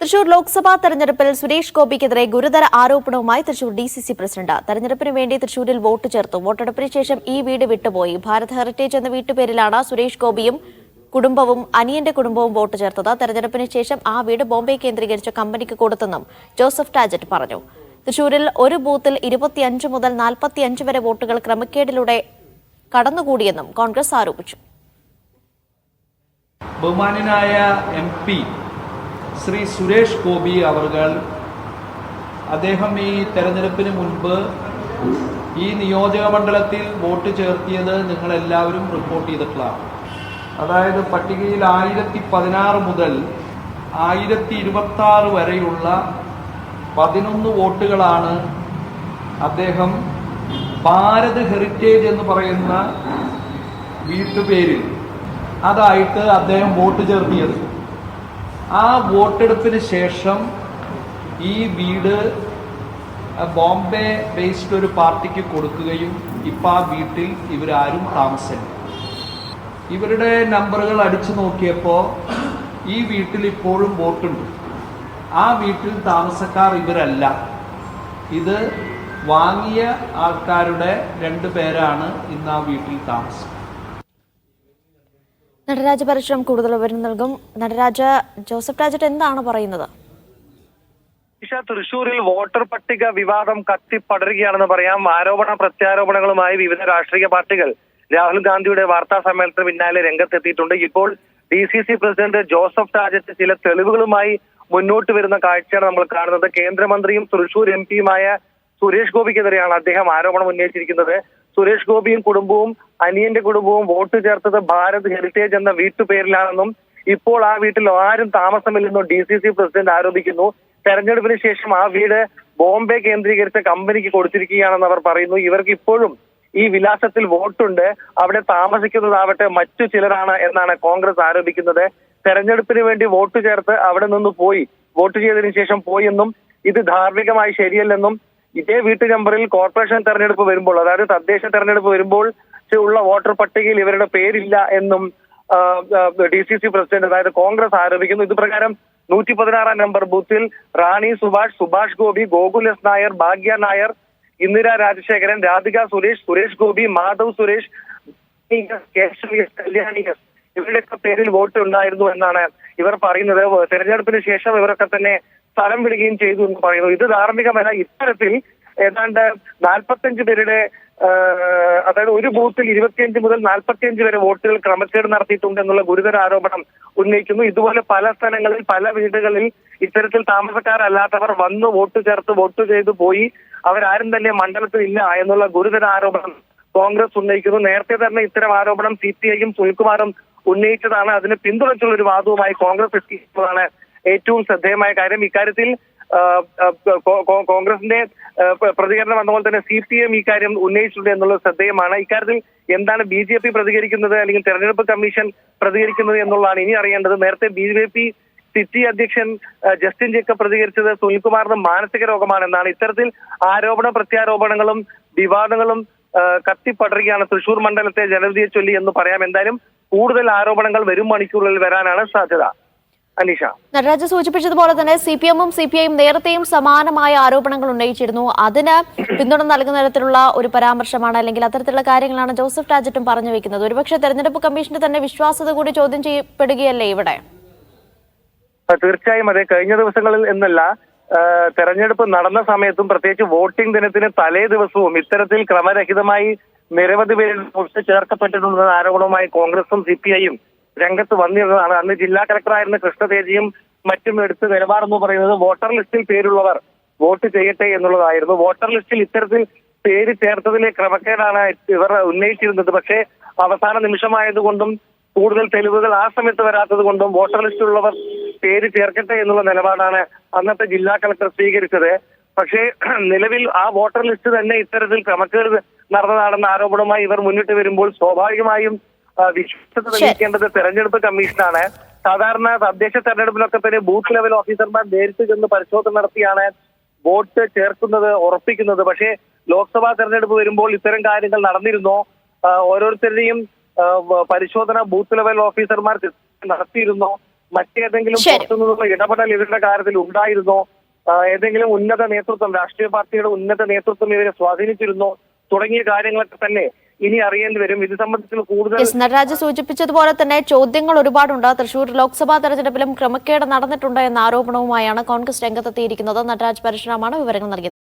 തൃശൂർ ലോക്സഭാ തെരഞ്ഞെടുപ്പിൽ സുരേഷ് ഗോപിക്കെതിരെ ഗുരുതര ആരോപണവുമായി തൃശൂർ DCC പ്രസിഡന്റ്. തെരഞ്ഞെടുപ്പിന് വേണ്ടി തൃശൂരിൽ വോട്ട് ചേർത്തു. വോട്ടെടുപ്പിന് ശേഷം ഈ വീട് വിട്ടുപോയി. ഭാരത് ഹെറിറ്റേജ് എന്ന വീട്ടുപേരിലാണ് സുരേഷ് ഗോപിയും കുടുംബവും അനിയന്റെ കുടുംബവും വോട്ട് ചേർത്തത്. തെരഞ്ഞെടുപ്പിന് ശേഷം ആ വീട് ബോംബെ കേന്ദ്രീകരിച്ച കമ്പനിക്ക് കൊടുത്തെന്നും ജോസഫ് ടാജറ്റ് പറഞ്ഞു. തൃശൂരിൽ ഒരു ബൂത്തിൽ 25 മുതൽ 45 വരെ വോട്ടുകൾ ക്രമക്കേടിലൂടെ കടന്നുകൂടിയെന്നും കോൺഗ്രസ് ആരോപിച്ചു. ബഹുമാന്യനായ MP ശ്രീ സുരേഷ് ഗോപി അവർകൾ അദ്ദേഹം ഈ തെരഞ്ഞെടുപ്പിന് മുൻപ് ഈ നിയോജക മണ്ഡലത്തിൽ വോട്ട് ചേർത്തിയത് നിങ്ങളെല്ലാവരും റിപ്പോർട്ട് ചെയ്തിട്ടുള്ളതാണ്. അതായത് പട്ടികയിൽ 1016 മുതൽ 1026 വരെയുള്ള 11 വോട്ടുകളാണ് അദ്ദേഹം ഭാരത് ഹെറിറ്റേജ് എന്ന് പറയുന്ന വീട്ടുപേരിൽ അതായിട്ട് അദ്ദേഹം വോട്ട് ചേർത്തിയത്. ആ വോട്ടെടുപ്പിന് ശേഷം ഈ വീട് ബോംബെ ബേസ്ഡ് ഒരു പാർട്ടിക്ക് കൊടുക്കുകയും ഇപ്പം ആ വീട്ടിൽ ഇവരാരും താമസില്ല. ഇവരുടെ നമ്പറുകൾ അടിച്ചു നോക്കിയപ്പോൾ ഈ വീട്ടിൽ ഇപ്പോഴും വോട്ടുണ്ട്. ആ വീട്ടിൽ താമസക്കാർ ഇവരല്ല. ഇത് വാങ്ങിയ ആൾക്കാരുടെ 2 പേരാണ് ഇന്ന് ആ വീട്ടിൽ താമസം. നടരാജ പരശുരാം കൂടുതൽ വിവരം നൽകും. നടരാജ, ജോസഫ് ടാജറ്റ് എന്താണ് പറയുന്നത്? തൃശൂരിൽ വോട്ടർ പട്ടിക വിവാദം കത്തിപ്പടരുകയാണെന്ന് പറയാം. ആരോപണ പ്രത്യാരോപണങ്ങളുമായി വിവിധ രാഷ്ട്രീയ പാർട്ടികൾ രാഹുൽ ഗാന്ധിയുടെ വാർത്താ സമ്മേളനത്തിന് പിന്നാലെ രംഗത്തെത്തിയിട്ടുണ്ട്. ഇപ്പോൾ DCC പ്രസിഡന്റ് ജോസഫ് ടാജറ്റ് ചില തെളിവുകളുമായി മുന്നോട്ട് വരുന്ന കാഴ്ചയാണ് നമ്മൾ കാണുന്നത്. കേന്ദ്രമന്ത്രിയും തൃശൂർ MP-യുമായ സുരേഷ് ഗോപിക്കെതിരെയാണ് അദ്ദേഹം ആരോപണം ഉന്നയിച്ചിരിക്കുന്നത്. സുരേഷ് ഗോപിയും കുടുംബവും അനിയന്റെ കുടുംബവും വോട്ട് ചേർത്തത് ഭാരത് ഹെറിറ്റേജ് എന്ന വീട്ടുപേരിലാണെന്നും ഇപ്പോൾ ആ വീട്ടിൽ ആരും താമസമില്ലെന്നും DCC പ്രസിഡന്റ് ആരോപിക്കുന്നു. തെരഞ്ഞെടുപ്പിന് ശേഷം ആ വീട് ബോംബെ കേന്ദ്രീകരിച്ച കമ്പനിക്ക് കൊടുത്തിരിക്കുകയാണെന്ന് അവർ പറയുന്നു. ഇവർക്ക് ഇപ്പോഴും ഈ വിലാസത്തിൽ വോട്ടുണ്ട്. അവിടെ താമസിക്കുന്നതാവട്ടെ മറ്റു ചിലരാണ് എന്നാണ് കോൺഗ്രസ് ആരോപിക്കുന്നത്. തെരഞ്ഞെടുപ്പിന് വേണ്ടി വോട്ട് ചേർത്ത് അവിടെ നിന്ന് പോയി, വോട്ട് ചെയ്തതിനു ശേഷം പോയി എന്നും ഇത് ധാർമ്മികമായി ശരിയല്ലെന്നും ഇതേ വീട്ടു നമ്പറിൽ കോർപ്പറേഷൻ തെരഞ്ഞെടുപ്പ് വരുമ്പോൾ, അതായത് തദ്ദേശ തെരഞ്ഞെടുപ്പ് വരുമ്പോൾ ഉള്ള വോട്ടർ പട്ടികയിൽ ഇവരുടെ പേരില്ല എന്നും DCC പ്രസിഡന്റ് അതായത് കോൺഗ്രസ് ആരോപിക്കുന്നു. ഇത് പ്രകാരം 116 നമ്പർ ബൂത്തിൽ റാണി സുഭാഷ് ഗോപി, ഗോകുൽ എസ് നായർ, ഭാഗ്യ നായർ, ഇന്ദിര രാജശേഖരൻ, രാധിക സുരേഷ്, സുരേഷ് ഗോപി, മാധവ് സുരേഷ്, കല്യാണി എസ് ഇവരുടെയൊക്കെ പേരിൽ വോട്ട് ഉണ്ടായിരുന്നു എന്നാണ് ഇവർ പറയുന്നത്. തെരഞ്ഞെടുപ്പിന് ശേഷം ഇവരൊക്കെ തന്നെ സ്ഥലം വിടുകയും ചെയ്തു എന്ന് പറയുന്നു. ഇത് ധാർമ്മികമല്ല. ഇത്തരത്തിൽ ഏതാണ്ട് 45 പേരുടെ അതായത് ഒരു ബൂത്തിൽ 25 മുതൽ 45 വരെ വോട്ടുകൾ ക്രമക്കേട് നടത്തിയിട്ടുണ്ട് എന്നുള്ള ഗുരുതര ആരോപണം ഉന്നയിക്കുന്നു. ഇതുപോലെ പല സ്ഥലങ്ങളിൽ പല വീടുകളിൽ ഇത്തരത്തിൽ താമസക്കാരല്ലാത്തവർ വന്ന് വോട്ട് ചേർത്ത് വോട്ട് ചെയ്തു പോയി. അവരാരും തന്നെ മണ്ഡലത്തിൽ ഇല്ല എന്നുള്ള ഗുരുതര ആരോപണം കോൺഗ്രസ് ഉന്നയിക്കുന്നു. നേരത്തെ തന്നെ ഇത്തരം ആരോപണം CPI-യും സുനിൽകുമാറും ഉന്നയിച്ചതാണ്. അതിന് പിന്തുണച്ചുള്ള ഒരു വാദവുമായി കോൺഗ്രസ് എത്തിക്കുന്നതാണ് ഏറ്റവും ശ്രദ്ധേയമായ കാര്യം. ഇക്കാര്യത്തിൽ കോൺഗ്രസിന്റെ പ്രതികരണം വന്നപോലെ തന്നെ CPM ഈ കാര്യം ഉന്നയിച്ചിട്ടുണ്ട് എന്നുള്ളത് ശ്രദ്ധേയമാണ്. ഇക്കാര്യത്തിൽ എന്താണ് BJP പ്രതികരിക്കുന്നത് അല്ലെങ്കിൽ തെരഞ്ഞെടുപ്പ് കമ്മീഷൻ പ്രതികരിക്കുന്നത് എന്നുള്ളതാണ് ഇനി അറിയേണ്ടത്. നേരത്തെ BJP സിറ്റി അധ്യക്ഷൻ ജസ്റ്റിൻ ജേക്കബ് പ്രതികരിച്ചത് സുനിൽകുമാറിന് മാനസിക രോഗമാണെന്നാണ്. ഇത്തരത്തിൽ ആരോപണ പ്രത്യാരോപണങ്ങളും വിവാദങ്ങളും കത്തിപ്പടരുകയാണ് തൃശൂർ മണ്ഡലത്തെ ജനവിധിയെ ചൊല്ലി എന്ന് പറയാം. എന്തായാലും കൂടുതൽ ആരോപണങ്ങൾ വരും മണിക്കൂറുകളിൽ വരാനാണ് സാധ്യത. അനീഷ, നടരാജ സൂചിപ്പിച്ചതുപോലെ തന്നെ CPM-ഉം CPI-യും നേരത്തെയും സമാനമായ ആരോപണങ്ങൾ ഉന്നയിച്ചിരുന്നു. അതിന് പിന്തുണ നൽകുന്ന തരത്തിലുള്ള ഒരു പരാമർശമാണ് അല്ലെങ്കിൽ അത്തരത്തിലുള്ള കാര്യങ്ങളാണ് ജോസഫ് ടാജറ്റും പറഞ്ഞു വെക്കുന്നത്. ഒരുപക്ഷെ തെരഞ്ഞെടുപ്പ് കമ്മീഷന്റെ തന്നെ വിശ്വാസ്യത കൂടി ചോദ്യം ചെയ്യപ്പെടുകയല്ലേ ഇവിടെ? തീർച്ചയായും അതെ. കഴിഞ്ഞ ദിവസങ്ങളിൽ എന്നല്ല, തെരഞ്ഞെടുപ്പ് നടന്ന സമയത്തും പ്രത്യേകിച്ച് വോട്ടിംഗ് ദിനത്തിന് തലേ ദിവസവും ഇത്തരത്തിൽ ക്രമരഹിതമായി നിരവധി പേരിൽ വോട്ട് ചേർക്കപ്പെട്ടിട്ടുണ്ടെന്ന ആരോപണവുമായി കോൺഗ്രസും CPI-യും രംഗത്ത് വന്നിരുന്നതാണ്. അന്ന് ജില്ലാ കളക്ടറായിരുന്ന കൃഷ്ണതേജിയും മറ്റും എടുത്ത നിലപാടെന്ന് പറയുന്നത് വോട്ടർ ലിസ്റ്റിൽ പേരുള്ളവർ വോട്ട് ചെയ്യട്ടെ എന്നുള്ളതായിരുന്നു. വോട്ടർ ലിസ്റ്റിൽ ഇത്തരത്തിൽ പേര് ചേർത്തതിലെ ക്രമക്കേടാണ് ഇവർ ഉന്നയിച്ചിരുന്നത്. പക്ഷേ അവസാന നിമിഷമായതുകൊണ്ടും കൂടുതൽ തെളിവുകൾ ആ സമയത്ത് വരാത്തത് കൊണ്ടും വോട്ടർ ലിസ്റ്റിലുള്ളവർ പേര് ചേർക്കട്ടെ എന്നുള്ള നിലപാടാണ് അന്നത്തെ ജില്ലാ കളക്ടർ സ്വീകരിച്ചത്. പക്ഷേ നിലവിൽ ആ വോട്ടർ ലിസ്റ്റ് തന്നെ ഇത്തരത്തിൽ ക്രമക്കേട് നടന്നതാണെന്ന ആരോപണവുമായി ഇവർ മുന്നിട്ട് വരുമ്പോൾ സ്വാഭാവികമായും വിശ്വാസത തെളിയിക്കേണ്ടത് തെരഞ്ഞെടുപ്പ് കമ്മീഷനാണ്. സാധാരണ തദ്ദേശ തെരഞ്ഞെടുപ്പിലൊക്കെ തന്നെ ബൂത്ത് ലെവൽ ഓഫീസർമാർ നേരിട്ട് ചെന്ന് പരിശോധന നടത്തിയാണ് വോട്ട് ചേർക്കുന്നത് ഉറപ്പിക്കുന്നത്. പക്ഷേ ലോക്സഭാ തെരഞ്ഞെടുപ്പ് വരുമ്പോൾ ഇത്തരം കാര്യങ്ങൾ നടന്നിരുന്നോ? ഓരോരുത്തരുടെയും പരിശോധന ബൂത്ത് ലെവൽ ഓഫീസർമാർ നടത്തിയിരുന്നോ? മറ്റേതെങ്കിലും ശരി. പുറത്തുനിന്നുള്ള ഇടപെടൽ ഇവരുടെ കാര്യത്തിൽ ഉണ്ടായിരുന്നോ? ഏതെങ്കിലും ഉന്നത നേതൃത്വം, രാഷ്ട്രീയ പാർട്ടിയുടെ ഉന്നത നേതൃത്വം ഇവരെ സ്വാധീനിച്ചിരുന്നോ? തുടങ്ങിയ കാര്യങ്ങളൊക്കെ തന്നെ ഇനി അറിയേണ്ടി വരും. ഇത് സംബന്ധിച്ച് കൂടുതൽ നടരാജ് സൂചിപ്പിച്ചതുപോലെ തന്നെ ചോദ്യങ്ങൾ ഒരുപാടുണ്ട്. തൃശൂർ ലോക്സഭാ തെരഞ്ഞെടുപ്പിലും ക്രമക്കേട് നടന്നിട്ടുണ്ട് എന്ന ആരോപണവുമായാണ് കോൺഗ്രസ് രംഗത്തെത്തിയിരിക്കുന്നത്. നടരാജ് പരശുരാമാണ് വിവരങ്ങൾ നൽകിയത്.